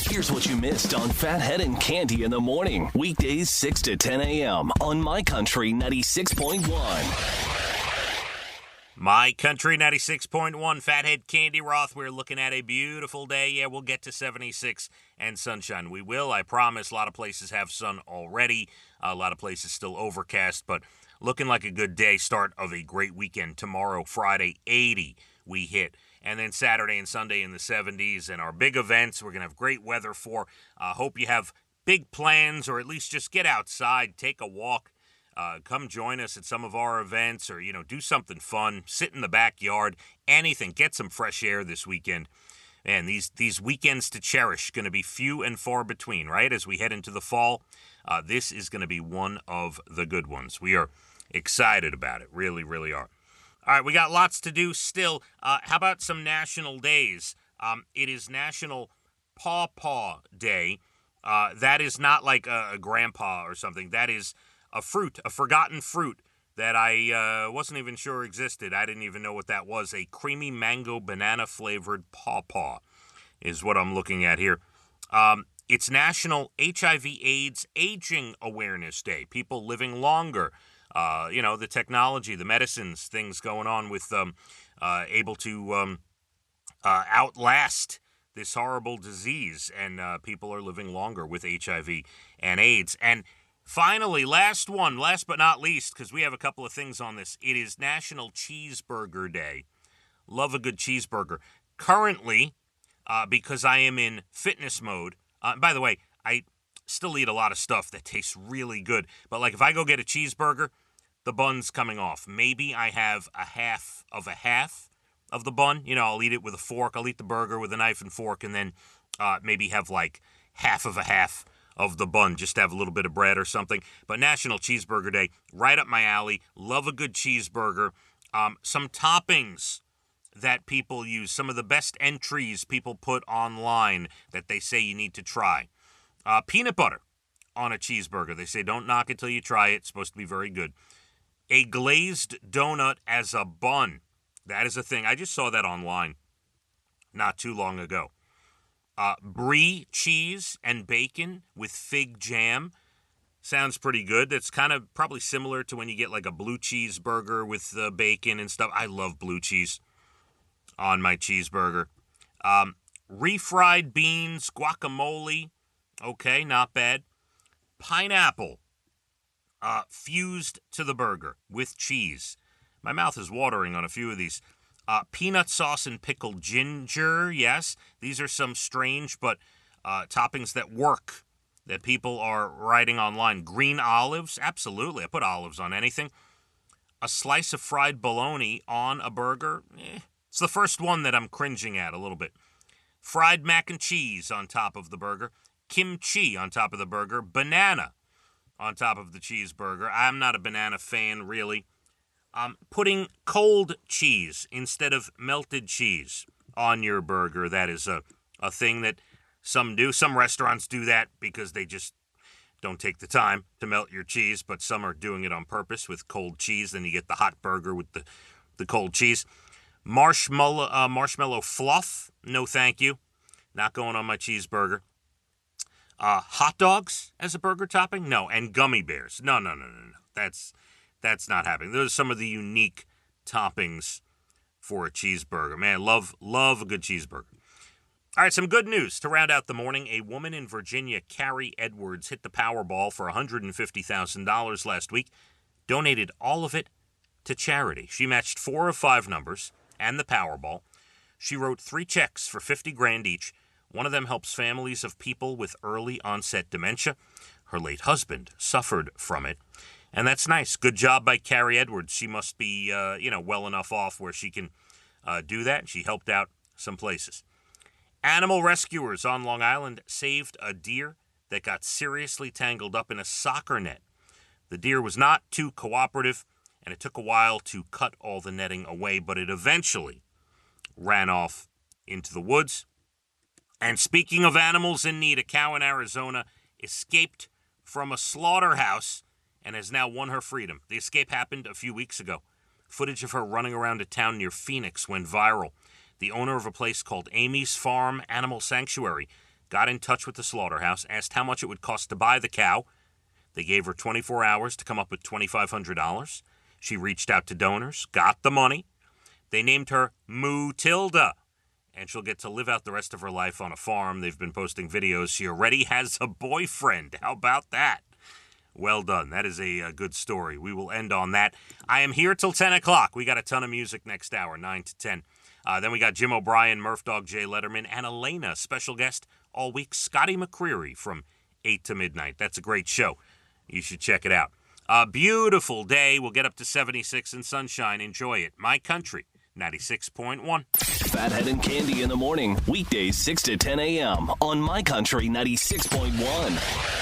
Here's what you missed on Phathead and Cande in the morning. Weekdays 6 to 10 a.m. on My Country 96.1. My Country 96.1, Phathead, Cande, Roth. We're looking at a beautiful day. Yeah, we'll get to 76 and sunshine. We will, I promise. A lot of places have sun already. A lot of places still overcast, but looking like a good day. Start of a great weekend. Tomorrow, Friday, 80 we hit. And then Saturday and Sunday in the 70s. And our big events we're going to have great weather for. Hope you have big plans, or at least just get outside, take a walk. Come join us at some of our events, or, do something fun. Sit in the backyard, anything. Get some fresh air this weekend. And these weekends to cherish, going to be few and far between, right? As we head into the fall, this is going to be one of the good ones. We are excited about it. Really, really are. All right, we got lots to do still. How about some national days? It is National Paw Paw Day. That is not like a grandpa or something. That is a fruit, a forgotten fruit that I wasn't even sure existed. I didn't even know what that was. A creamy mango banana flavored pawpaw is what I'm looking at here. It's National HIV/AIDS Aging Awareness Day. People living longer. The technology, the medicines, things going on with able to outlast this horrible disease, and people are living longer with HIV and AIDS. And finally, last but not least, because we have a couple of things on this, it is National Cheeseburger Day. Love a good cheeseburger. Currently, because I am in fitness mode, by the way, I still eat a lot of stuff that tastes really good, but like if I go get a cheeseburger, the bun's coming off. Maybe I have a half of the bun. I'll eat it with a fork. I'll eat the burger with a knife and fork, and then maybe have like half of the bun, just to have a little bit of bread or something. But National Cheeseburger Day, right up my alley. Love a good cheeseburger. Some toppings that people use, some of the best entries people put online that they say you need to try. Peanut butter on a cheeseburger. They say don't knock it till you try it. It's supposed to be very good. A glazed donut as a bun. That is a thing. I just saw that online not too long ago. Brie cheese and bacon with fig jam. Sounds pretty good. That's kind of probably similar to when you get like a blue cheeseburger with bacon and stuff. I love blue cheese on my cheeseburger. Refried beans, guacamole. Okay, not bad. Pineapple fused to the burger with cheese. My mouth is watering on a few of these. Peanut sauce and pickled ginger, yes. These are some strange but toppings that work, that people are writing online. Green olives, absolutely. I put olives on anything. A slice of fried bologna on a burger. It's the first one that I'm cringing at a little bit. Fried mac and cheese on top of the burger. Kimchi on top of the burger. Banana on top of the cheeseburger. I'm not a banana fan, really. Putting cold cheese instead of melted cheese on your burger. That is a thing that some do. Some restaurants do that because they just don't take the time to melt your cheese, but some are doing it on purpose with cold cheese. Then you get the hot burger with the cold cheese. Marshmallow fluff. No, thank you. Not going on my cheeseburger. Hot dogs as a burger topping? No. And gummy bears. No. That's not happening. Those are some of the unique toppings for a cheeseburger. Man, love a good cheeseburger. All right, some good news to round out the morning. A woman in Virginia, Carrie Edwards, hit the Powerball for $150,000 last week, donated all of it to charity. She matched 4 of 5 numbers and the Powerball. She wrote 3 checks for $50,000 each. One of them helps families of people with early onset dementia. Her late husband suffered from it. And that's nice. Good job by Carrie Edwards. She must be, well enough off where she can do that. She helped out some places. Animal rescuers on Long Island saved a deer that got seriously tangled up in a soccer net. The deer was not too cooperative, and it took a while to cut all the netting away, but it eventually ran off into the woods. And speaking of animals in need, a cow in Arizona escaped from a slaughterhouse and has now won her freedom. The escape happened a few weeks ago. Footage of her running around a town near Phoenix went viral. The owner of a place called Amy's Farm Animal Sanctuary got in touch with the slaughterhouse, asked how much it would cost to buy the cow. They gave her 24 hours to come up with $2,500. She reached out to donors, got the money. They named her Mootilda, and she'll get to live out the rest of her life on a farm. They've been posting videos. She already has a boyfriend. How about that? Well done. That is a good story. We will end on that. I am here till 10 o'clock. We got a ton of music next hour, 9 to 10. Then we got Jim O'Brien, Murph Dog, Jay Letterman, and Elena, special guest all week, Scotty McCreery from 8 to midnight. That's a great show. You should check it out. A beautiful day. We'll get up to 76 and sunshine. Enjoy it. My Country 96.1. Phathead and Cande in the morning, weekdays 6 to 10 a.m. on My Country 96.1.